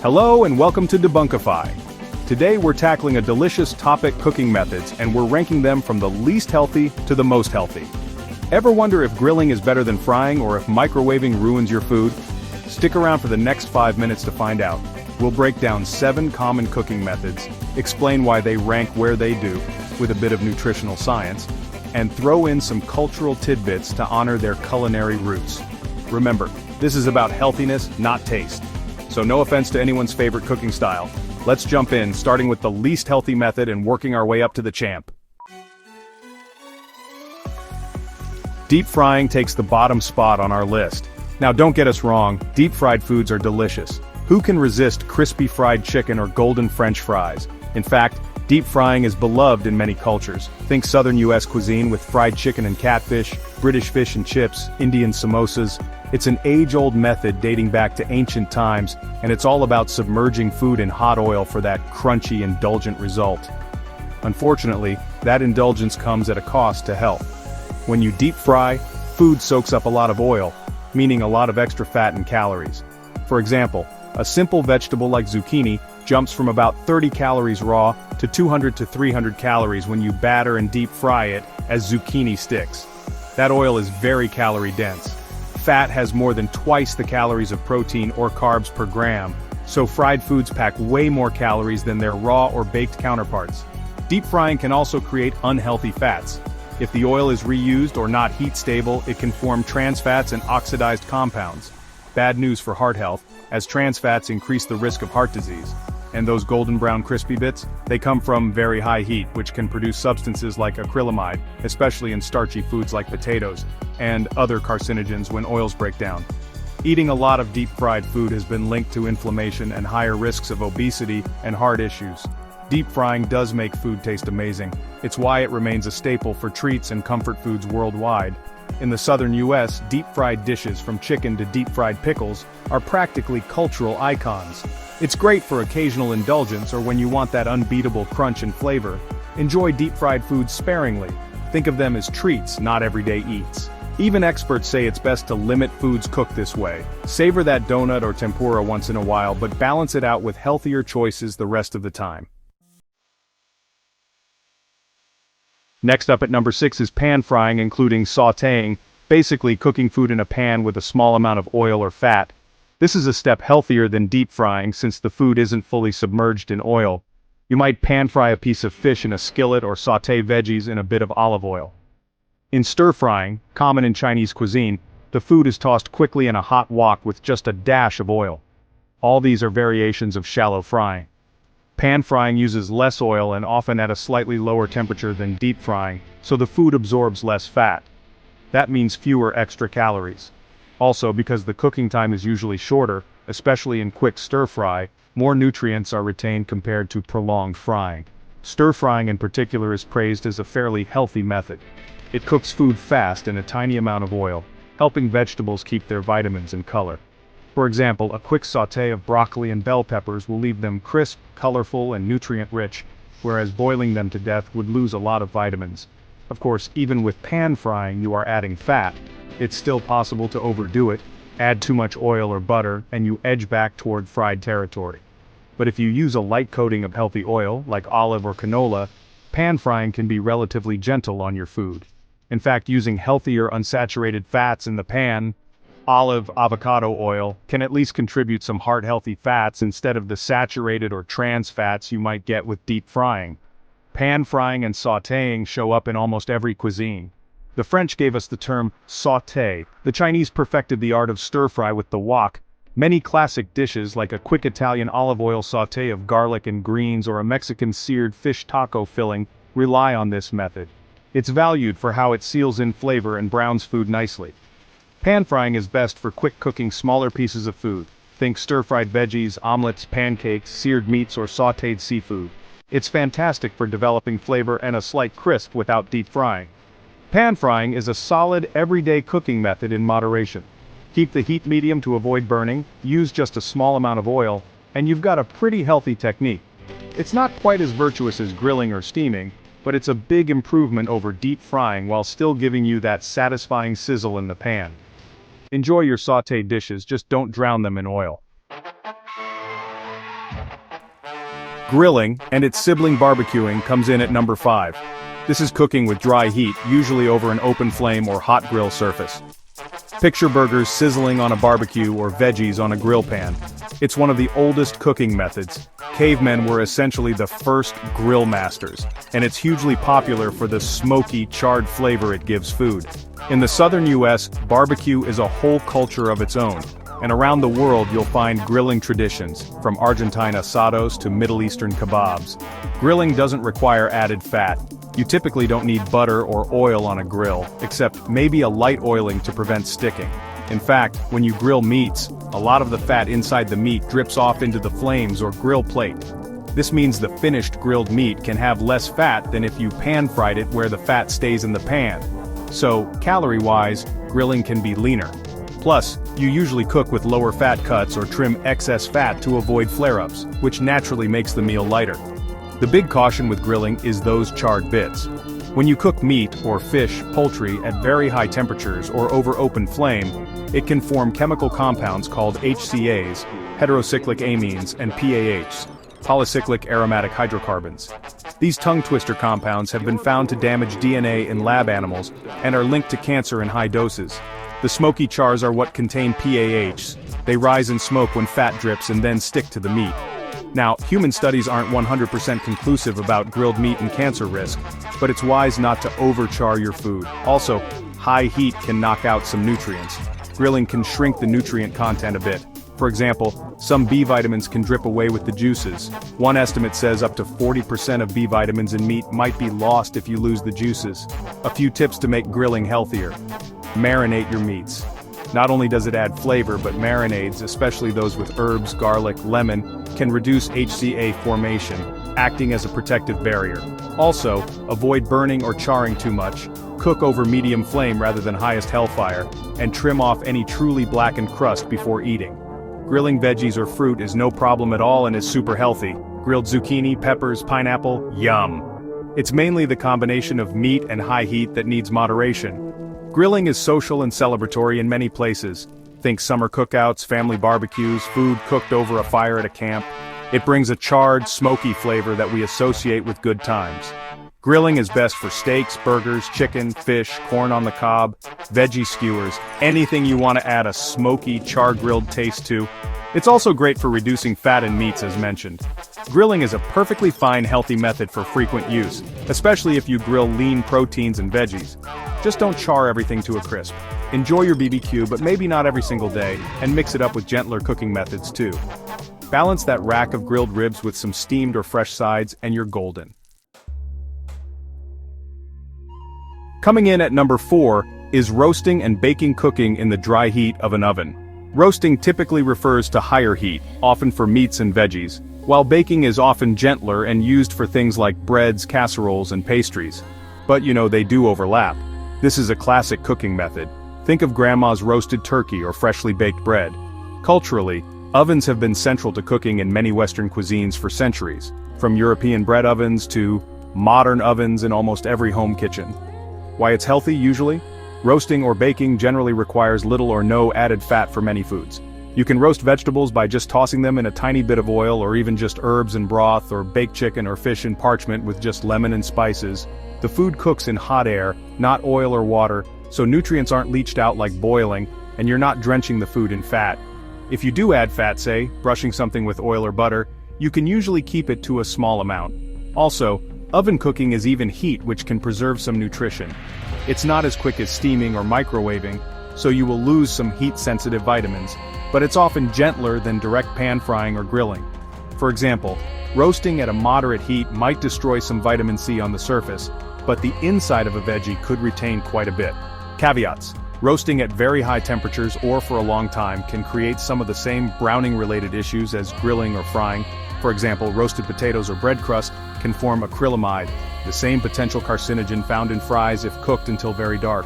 Hello and welcome to Debunkify. Today we're tackling a delicious topic: cooking methods, and we're ranking them from the least healthy to the most healthy. Ever wonder if grilling is better than frying or if microwaving ruins your food? Stick around for the next 5 minutes to find out. We'll break down 7 common cooking methods, explain why they rank where they do, with a bit of nutritional science, and throw in some cultural tidbits to honor their culinary roots. Remember, this is about healthiness, not taste. So no offense to anyone's favorite cooking style. Let's jump in, starting with the least healthy method and working our way up to the champ. Deep frying takes the bottom spot on our list. Now don't get us wrong, deep fried foods are delicious. Who can resist crispy fried chicken or golden French fries? In fact, deep frying is beloved in many cultures. Think southern US cuisine with fried chicken and catfish, British fish and chips, Indian samosas. It's an age-old method dating back to ancient times, and it's all about submerging food in hot oil for that crunchy, indulgent result. Unfortunately, that indulgence comes at a cost to health. When you deep fry, food soaks up a lot of oil, meaning a lot of extra fat and calories. For example, a simple vegetable like zucchini jumps from about 30 calories raw to 200 to 300 calories when you batter and deep fry it as zucchini sticks. That oil is very calorie dense. Fat has more than twice the calories of protein or carbs per gram, so fried foods pack way more calories than their raw or baked counterparts. Deep frying can also create unhealthy fats. If the oil is reused or not heat stable, it can form trans fats and oxidized compounds. Bad news for heart health, as trans fats increase the risk of heart disease. And those golden brown crispy bits, they come from very high heat, which can produce substances like acrylamide, especially in starchy foods like potatoes, and other carcinogens when oils break down. Eating a lot of deep-fried food has been linked to inflammation and higher risks of obesity and heart issues. Deep frying does make food taste amazing. It's why it remains a staple for treats and comfort foods worldwide. In the southern US, deep-fried dishes from chicken to deep-fried pickles are practically cultural icons. It's great for occasional indulgence or when you want that unbeatable crunch and flavor. Enjoy deep-fried foods sparingly. Think of them as treats, not everyday eats. Even experts say it's best to limit foods cooked this way. Savor that donut or tempura once in a while, but balance it out with healthier choices the rest of the time. Next up at number 6 is pan frying, including sautéing, basically cooking food in a pan with a small amount of oil or fat. This is a step healthier than deep frying since the food isn't fully submerged in oil. You might pan fry a piece of fish in a skillet or sauté veggies in a bit of olive oil. In stir frying, common in Chinese cuisine, the food is tossed quickly in a hot wok with just a dash of oil. All these are variations of shallow frying. Pan frying uses less oil and often at a slightly lower temperature than deep frying, so the food absorbs less fat. That means fewer extra calories. Also, because the cooking time is usually shorter, especially in quick stir fry, more nutrients are retained compared to prolonged frying. Stir frying in particular is praised as a fairly healthy method. It cooks food fast in a tiny amount of oil, helping vegetables keep their vitamins and color. For example, a quick sauté of broccoli and bell peppers will leave them crisp, colorful, and nutrient-rich, whereas boiling them to death would lose a lot of vitamins. Of course, even with pan frying you are adding fat. It's still possible to overdo it, add too much oil or butter, and you edge back toward fried territory. But if you use a light coating of healthy oil, like olive or canola, pan frying can be relatively gentle on your food. In fact, using healthier unsaturated fats in the pan, olive, avocado oil, can at least contribute some heart-healthy fats instead of the saturated or trans fats you might get with deep frying. Pan frying and sautéing show up in almost every cuisine. The French gave us the term sauté. The Chinese perfected the art of stir-fry with the wok. Many classic dishes like a quick Italian olive oil sauté of garlic and greens or a Mexican seared fish taco filling rely on this method. It's valued for how it seals in flavor and browns food nicely. Pan frying is best for quick cooking smaller pieces of food. Think stir-fried veggies, omelets, pancakes, seared meats, or sautéed seafood. It's fantastic for developing flavor and a slight crisp without deep frying. Pan frying is a solid, everyday cooking method in moderation. Keep the heat medium to avoid burning, use just a small amount of oil, and you've got a pretty healthy technique. It's not quite as virtuous as grilling or steaming, but it's a big improvement over deep frying while still giving you that satisfying sizzle in the pan. Enjoy your sautéed dishes, just don't drown them in oil. Grilling, and its sibling barbecuing, comes in at number 5. This is cooking with dry heat, usually over an open flame or hot grill surface. Picture burgers sizzling on a barbecue or veggies on a grill pan. It's one of the oldest cooking methods. Cavemen were essentially the first grill masters, and it's hugely popular for the smoky, charred flavor it gives food. In the southern US, barbecue is a whole culture of its own, and around the world you'll find grilling traditions, from Argentine asados to Middle Eastern kebabs. Grilling doesn't require added fat. You typically don't need butter or oil on a grill, except maybe a light oiling to prevent sticking. In fact, when you grill meats, a lot of the fat inside the meat drips off into the flames or grill plate. This means the finished grilled meat can have less fat than if you pan-fried it where the fat stays in the pan. So, calorie-wise, grilling can be leaner. Plus, you usually cook with lower fat cuts or trim excess fat to avoid flare-ups, which naturally makes the meal lighter. The big caution with grilling is those charred bits. When you cook meat or fish, poultry at very high temperatures or over open flame, it can form chemical compounds called HCAs, heterocyclic amines, and PAHs, polycyclic aromatic hydrocarbons. These tongue twister compounds have been found to damage DNA in lab animals and are linked to cancer in high doses. The smoky chars are what contain PAHs. They rise in smoke when fat drips and then stick to the meat. Now, human studies aren't 100% conclusive about grilled meat and cancer risk, but it's wise not to overchar your food. Also, high heat can knock out some nutrients. Grilling can shrink the nutrient content a bit. For example, some B vitamins can drip away with the juices. One estimate says up to 40% of B vitamins in meat might be lost if you lose the juices. A few tips to make grilling healthier. Marinate your meats. Not only does it add flavor, but marinades, especially those with herbs, garlic, lemon, can reduce HCA formation, acting as a protective barrier. Also, avoid burning or charring too much, cook over medium flame rather than highest hellfire, and trim off any truly blackened crust before eating. Grilling veggies or fruit is no problem at all and is super healthy. Grilled zucchini, peppers, pineapple, yum. It's mainly the combination of meat and high heat that needs moderation. Grilling is social and celebratory in many places. Think summer cookouts, family barbecues, food cooked over a fire at a camp. It brings a charred, smoky flavor that we associate with good times. Grilling is best for steaks, burgers, chicken, fish, corn on the cob, veggie skewers, anything you want to add a smoky, char-grilled taste to. It's also great for reducing fat in meats as mentioned. Grilling is a perfectly fine healthy method for frequent use, especially if you grill lean proteins and veggies. Just don't char everything to a crisp. Enjoy your BBQ, but maybe not every single day, and mix it up with gentler cooking methods too. Balance that rack of grilled ribs with some steamed or fresh sides and you're golden. Coming in at number 4 is roasting and baking cooking in the dry heat of an oven. Roasting typically refers to higher heat, often for meats and veggies, while baking is often gentler and used for things like breads, casseroles, and pastries. But they do overlap. This is a classic cooking method. Think of grandma's roasted turkey or freshly baked bread. Culturally, ovens have been central to cooking in many Western cuisines for centuries, from European bread ovens to modern ovens in almost every home kitchen. Why it's healthy usually? Roasting or baking generally requires little or no added fat for many foods. You can roast vegetables by just tossing them in a tiny bit of oil or even just herbs and broth, or bake chicken or fish in parchment with just lemon and spices. The food cooks in hot air, not oil or water, so nutrients aren't leached out like boiling, and you're not drenching the food in fat. If you do add fat, say, brushing something with oil or butter, you can usually keep it to a small amount. Also, oven cooking is even heat, which can preserve some nutrition. It's not as quick as steaming or microwaving, so you will lose some heat-sensitive vitamins, but it's often gentler than direct pan frying or grilling. For example, roasting at a moderate heat might destroy some vitamin C on the surface, but the inside of a veggie could retain quite a bit. Caveats: roasting at very high temperatures or for a long time can create some of the same browning-related issues as grilling or frying. For example, roasted potatoes or bread crust can form acrylamide, the same potential carcinogen found in fries if cooked until very dark.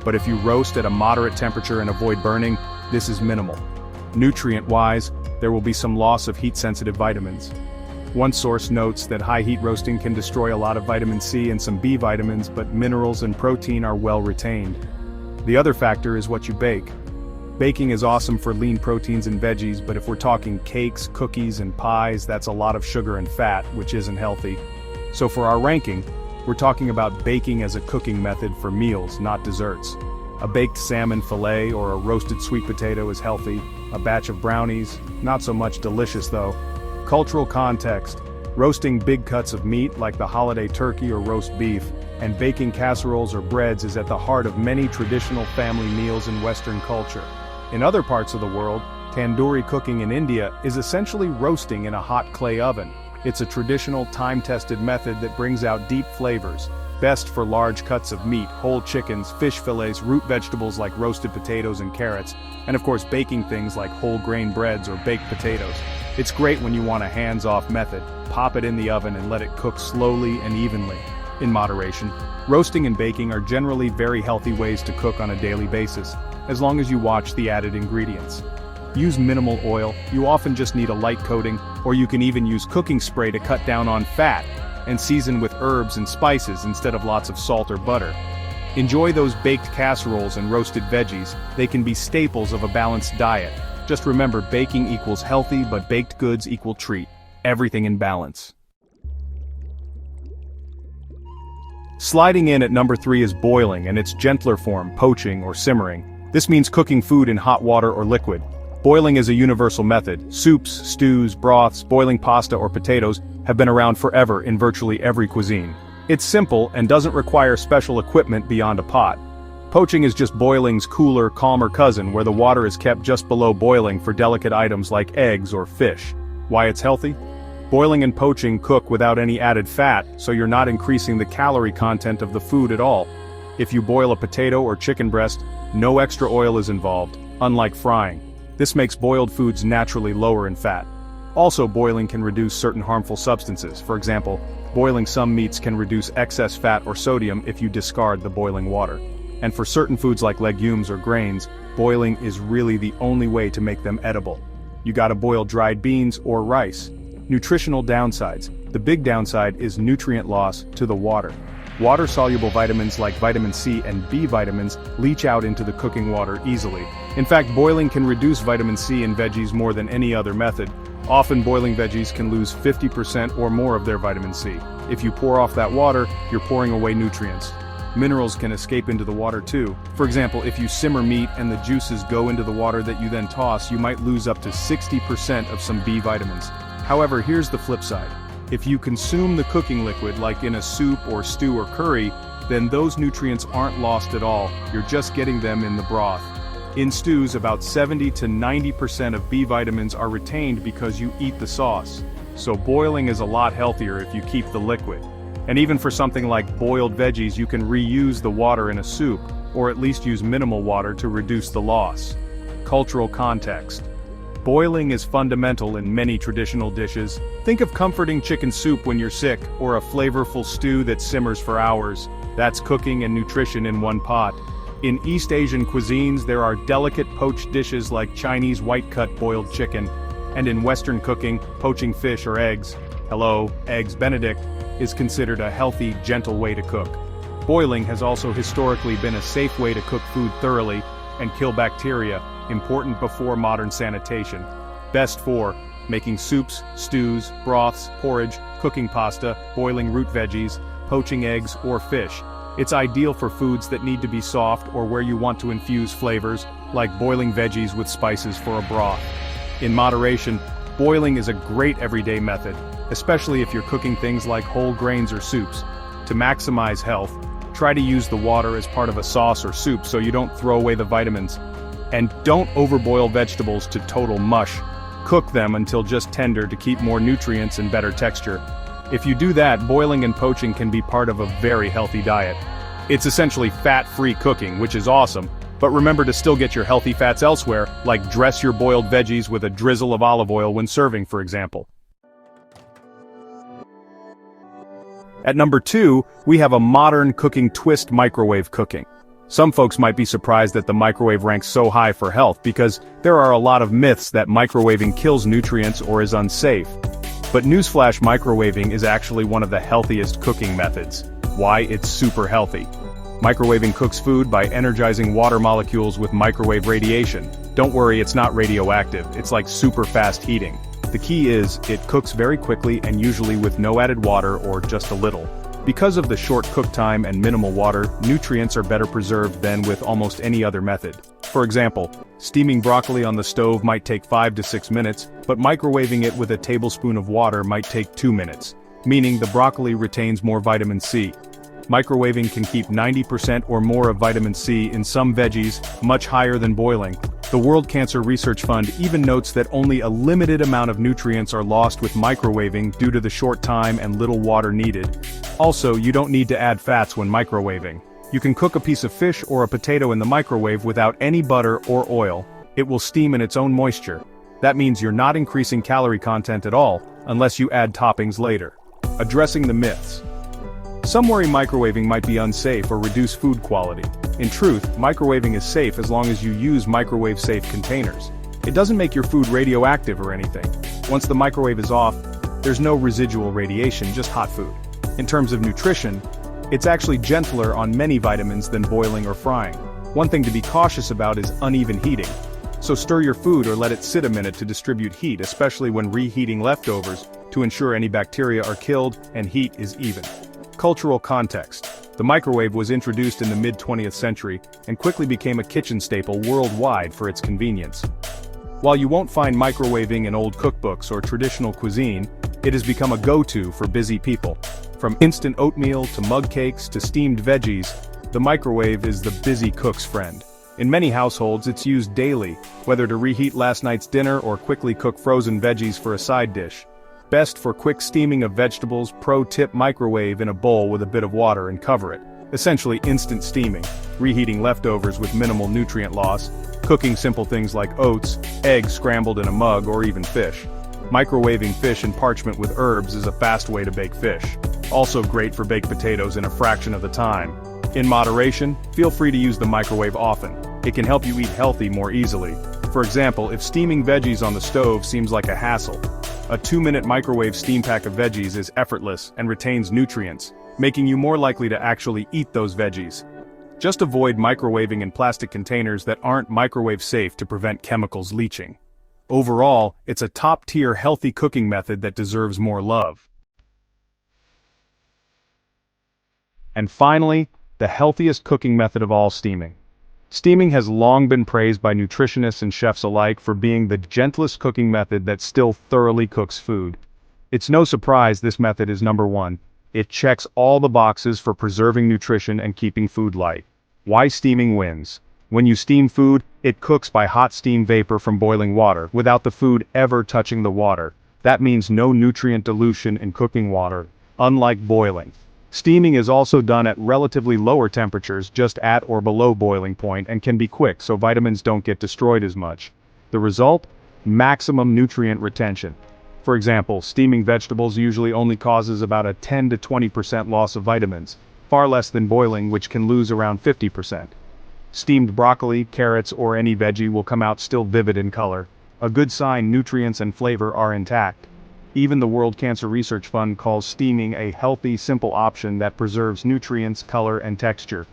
But if you roast at a moderate temperature and avoid burning, this is minimal. Nutrient-wise, there will be some loss of heat-sensitive vitamins. One source notes that high heat roasting can destroy a lot of vitamin C and some B vitamins, but minerals and protein are well retained. The other factor is what you bake. Baking is awesome for lean proteins and veggies, but if we're talking cakes, cookies, and pies, that's a lot of sugar and fat, which isn't healthy. So for our ranking, we're talking about baking as a cooking method for meals, not desserts. A baked salmon fillet or a roasted sweet potato is healthy. A batch of brownies, not so much delicious though. Cultural context. Roasting big cuts of meat like the holiday turkey or roast beef, and baking casseroles or breads is at the heart of many traditional family meals in Western culture. In other parts of the world, tandoori cooking in India is essentially roasting in a hot clay oven. It's a traditional, time-tested method that brings out deep flavors, best for large cuts of meat, whole chickens, fish fillets, root vegetables like roasted potatoes and carrots, and of course baking things like whole grain breads or baked potatoes. It's great when you want a hands-off method. Pop it in the oven and let it cook slowly and evenly. In moderation, roasting and baking are generally very healthy ways to cook on a daily basis, as long as you watch the added ingredients. Use minimal oil, you often just need a light coating, or you can even use cooking spray to cut down on fat, and season with herbs and spices instead of lots of salt or butter. Enjoy those baked casseroles and roasted veggies, they can be staples of a balanced diet. Just remember, baking equals healthy, but baked goods equal treat. Everything in balance. Sliding in at number 3 is boiling, and its gentler form, poaching or simmering. This means cooking food in hot water or liquid. Boiling is a universal method. Soups, stews, broths, boiling pasta or potatoes have been around forever in virtually every cuisine. It's simple and doesn't require special equipment beyond a pot. Poaching is just boiling's cooler, calmer cousin, where the water is kept just below boiling for delicate items like eggs or fish. Why it's healthy? Boiling and poaching cook without any added fat, so you're not increasing the calorie content of the food at all. If you boil a potato or chicken breast, no extra oil is involved, unlike frying. This makes boiled foods naturally lower in fat. Also, boiling can reduce certain harmful substances. For example, boiling some meats can reduce excess fat or sodium if you discard the boiling water. And for certain foods like legumes or grains, boiling is really the only way to make them edible. You gotta boil dried beans or rice. Nutritional downsides. The big downside is nutrient loss to the water. Water-soluble vitamins like vitamin C and B vitamins leach out into the cooking water easily. In fact, boiling can reduce vitamin C in veggies more than any other method. Often boiling veggies can lose 50% or more of their vitamin C. If you pour off that water, you're pouring away nutrients. Minerals can escape into the water too. For example, if you simmer meat and the juices go into the water that you then toss, you might lose up to 60% of some B vitamins. However, here's the flip side. If you consume the cooking liquid like in a soup or stew or curry, then those nutrients aren't lost at all, you're just getting them in the broth. In stews, about 70 to 90% of B vitamins are retained because you eat the sauce. So boiling is a lot healthier if you keep the liquid. And even for something like boiled veggies, you can reuse the water in a soup, or at least use minimal water to reduce the loss. Cultural context. Boiling is fundamental in many traditional dishes. Think of comforting chicken soup when you're sick, or a flavorful stew that simmers for hours. That's cooking and nutrition in one pot. In East Asian cuisines, there are delicate poached dishes like Chinese white-cut boiled chicken. And in Western cooking, poaching fish or eggs, eggs Benedict, is considered a healthy, gentle way to cook. Boiling has also historically been a safe way to cook food thoroughly and kill bacteria, important before modern sanitation. Best for making soups, stews, broths, porridge, cooking pasta, boiling root veggies, poaching eggs or fish. It's ideal for foods that need to be soft or where you want to infuse flavors, like boiling veggies with spices for a broth. In moderation, boiling is a great everyday method, especially if you're cooking things like whole grains or soups. To maximize health, try to use the water as part of a sauce or soup so you don't throw away the vitamins. And don't overboil vegetables to total mush. Cook them until just tender to keep more nutrients and better texture. If you do that, boiling and poaching can be part of a very healthy diet. It's essentially fat-free cooking, which is awesome, but remember to still get your healthy fats elsewhere, like dress your boiled veggies with a drizzle of olive oil when serving, for example. At number 2, we have a modern cooking twist: microwave cooking. Some folks might be surprised that the microwave ranks so high for health because there are a lot of myths that microwaving kills nutrients or is unsafe. But newsflash, microwaving is actually one of the healthiest cooking methods. Why? It's super healthy. Microwaving cooks food by energizing water molecules with microwave radiation. Don't worry, it's not radioactive, it's like super fast heating. The key is, it cooks very quickly and usually with no added water or just a little. Because of the short cook time and minimal water, nutrients are better preserved than with almost any other method. For example, steaming broccoli on the stove might take 5 to 6 minutes, but microwaving it with a tablespoon of water might take 2 minutes, meaning the broccoli retains more vitamin C. Microwaving can keep 90% or more of vitamin C in some veggies, much higher than boiling. The World Cancer Research Fund even notes that only a limited amount of nutrients are lost with microwaving due to the short time and little water needed. Also, you don't need to add fats when microwaving. You can cook a piece of fish or a potato in the microwave without any butter or oil. It will steam in its own moisture. That means you're not increasing calorie content at all, unless you add toppings later. Addressing the myths. Some worry microwaving might be unsafe or reduce food quality. In truth, microwaving is safe as long as you use microwave-safe containers. It doesn't make your food radioactive or anything. Once the microwave is off, there's no residual radiation, just hot food. In terms of nutrition, it's actually gentler on many vitamins than boiling or frying. One thing to be cautious about is uneven heating. So stir your food or let it sit a minute to distribute heat, especially when reheating leftovers, to ensure any bacteria are killed and heat is even. Cultural context. The microwave was introduced in the mid-20th century and quickly became a kitchen staple worldwide for its convenience. While you won't find microwaving in old cookbooks or traditional cuisine, it has become a go-to for busy people. From instant oatmeal to mug cakes to steamed veggies, the microwave is the busy cook's friend. In many households it's used daily, whether to reheat last night's dinner or quickly cook frozen veggies for a side dish. Best for quick steaming of vegetables. Pro tip: microwave in a bowl with a bit of water and cover it. Essentially instant steaming, reheating leftovers with minimal nutrient loss, cooking simple things like oats, eggs scrambled in a mug, or even fish. Microwaving fish in parchment with herbs is a fast way to bake fish. Also great for baked potatoes in a fraction of the time. In moderation, feel free to use the microwave often. It can help you eat healthy more easily. For example, if steaming veggies on the stove seems like a hassle, a 2-minute microwave steam pack of veggies is effortless and retains nutrients, making you more likely to actually eat those veggies. Just avoid microwaving in plastic containers that aren't microwave safe to prevent chemicals leaching. Overall, it's a top-tier healthy cooking method that deserves more love. And finally, the healthiest cooking method of all: steaming. Steaming has long been praised by nutritionists and chefs alike for being the gentlest cooking method that still thoroughly cooks food. It's no surprise this method is number one. It checks all the boxes for preserving nutrition and keeping food light. Why steaming wins. When you steam food, it cooks by hot steam vapor from boiling water, without the food ever touching the water. That means no nutrient dilution in cooking water, unlike boiling. Steaming is also done at relatively lower temperatures, just at or below boiling point, and can be quick so vitamins don't get destroyed as much. The result? Maximum nutrient retention. For example, steaming vegetables usually only causes about a 10 to 20% loss of vitamins, far less than boiling, which can lose around 50%. Steamed broccoli, carrots, or any veggie will come out still vivid in color, a good sign nutrients and flavor are intact. Even the World Cancer Research Fund calls steaming a healthy, simple option that preserves nutrients, color, and texture.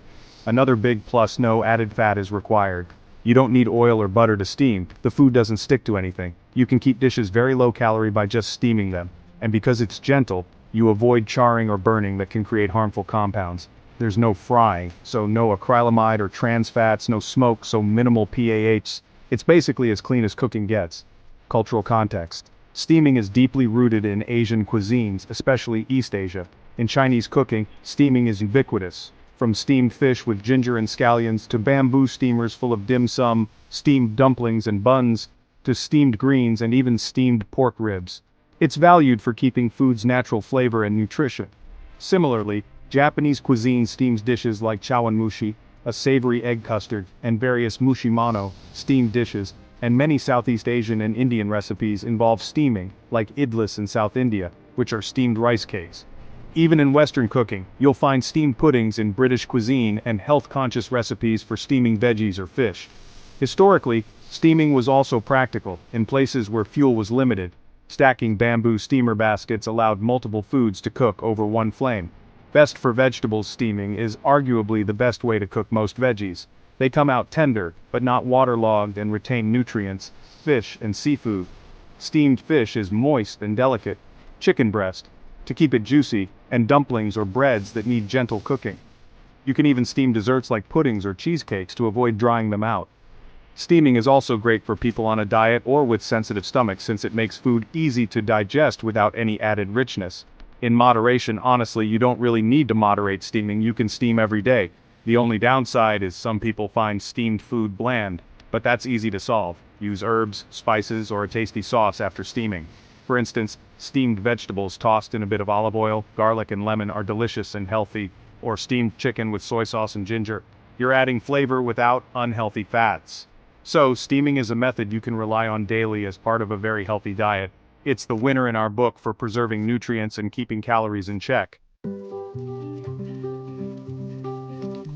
Another big plus: no added fat is required. You don't need oil or butter to steam, the food doesn't stick to anything. You can keep dishes very low calorie by just steaming them. And because it's gentle, you avoid charring or burning that can create harmful compounds. There's no frying, so no acrylamide or trans fats, no smoke, so minimal PAHs. It's basically as clean as cooking gets. Cultural context. Steaming is deeply rooted in Asian cuisines, especially East Asia. In Chinese cooking, steaming is ubiquitous. From steamed fish with ginger and scallions to bamboo steamers full of dim sum, steamed dumplings and buns, to steamed greens and even steamed pork ribs. It's valued for keeping food's natural flavor and nutrition. Similarly, Japanese cuisine steams dishes like chawanmushi, a savory egg custard, and various mushimano, steamed dishes, and many Southeast Asian and Indian recipes involve steaming, like idlis in South India, which are steamed rice cakes. Even in Western cooking, you'll find steamed puddings in British cuisine and health-conscious recipes for steaming veggies or fish. Historically, steaming was also practical. In places where fuel was limited, stacking bamboo steamer baskets allowed multiple foods to cook over one flame. Best for vegetables, steaming is arguably the best way to cook most veggies. They come out tender, but not waterlogged and retain nutrients, fish and seafood. Steamed fish is moist and delicate. Chicken breast, to keep it juicy, and dumplings or breads that need gentle cooking. You can even steam desserts like puddings or cheesecakes to avoid drying them out. Steaming is also great for people on a diet or with sensitive stomachs since it makes food easy to digest without any added richness. In moderation, honestly, you don't really need to moderate steaming, you can steam every day. The only downside is some people find steamed food bland, but that's easy to solve. Use herbs, spices, or a tasty sauce after steaming. For instance, steamed vegetables tossed in a bit of olive oil, garlic and lemon are delicious and healthy, or steamed chicken with soy sauce and ginger. You're adding flavor without unhealthy fats. So, steaming is a method you can rely on daily as part of a very healthy diet. It's the winner in our book for preserving nutrients and keeping calories in check.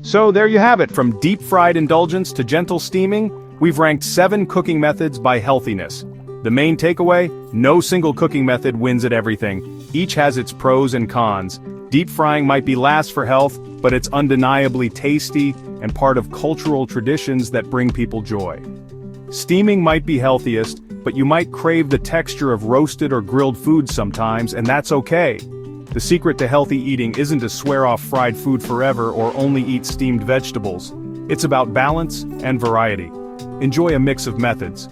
So there you have it, from deep-fried indulgence to gentle steaming, we've ranked 7 cooking methods by healthiness. The main takeaway? No single cooking method wins at everything. Each has its pros and cons. Deep frying might be last for health, but it's undeniably tasty and part of cultural traditions that bring people joy. Steaming might be healthiest, but you might crave the texture of roasted or grilled foods sometimes, and that's okay. The secret to healthy eating isn't to swear off fried food forever or only eat steamed vegetables. It's about balance and variety. Enjoy a mix of methods.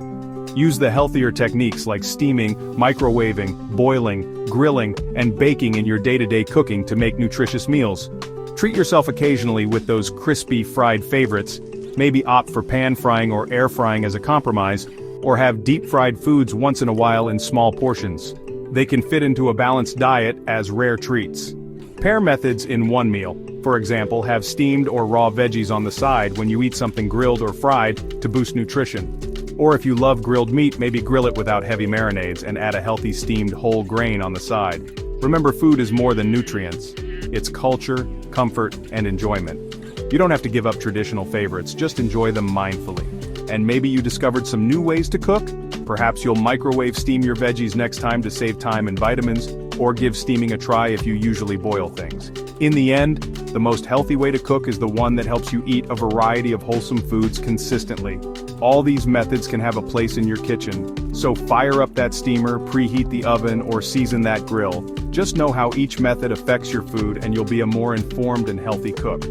Use the healthier techniques like steaming, microwaving, boiling, grilling, and baking in your day-to-day cooking to make nutritious meals. Treat yourself occasionally with those crispy fried favorites. Maybe opt for pan frying or air frying as a compromise, or have deep-fried foods once in a while in small portions. They can fit into a balanced diet as rare treats. Pair methods in one meal. For example, have steamed or raw veggies on the side when you eat something grilled or fried to boost nutrition. Or if you love grilled meat, maybe grill it without heavy marinades and add a healthy steamed whole grain on the side. Remember, food is more than nutrients. It's culture, comfort, and enjoyment. You don't have to give up traditional favorites, just enjoy them mindfully. And maybe you discovered some new ways to cook? Perhaps you'll microwave steam your veggies next time to save time and vitamins, or give steaming a try if you usually boil things. In the end, the most healthy way to cook is the one that helps you eat a variety of wholesome foods consistently. All these methods can have a place in your kitchen, so fire up that steamer, preheat the oven, or season that grill. Just know how each method affects your food and you'll be a more informed and healthy cook.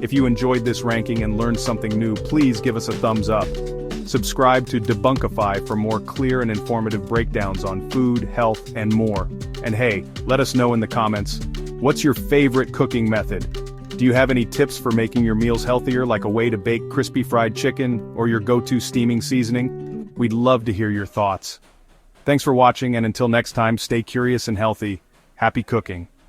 If you enjoyed this ranking and learned something new, please give us a thumbs up. Subscribe to Debunkify for more clear and informative breakdowns on food, health, and more. And hey, let us know in the comments, what's your favorite cooking method? Do you have any tips for making your meals healthier, like a way to bake crispy fried chicken, or your go-to steaming seasoning? We'd love to hear your thoughts. Thanks for watching, and until next time, stay curious and healthy. Happy cooking.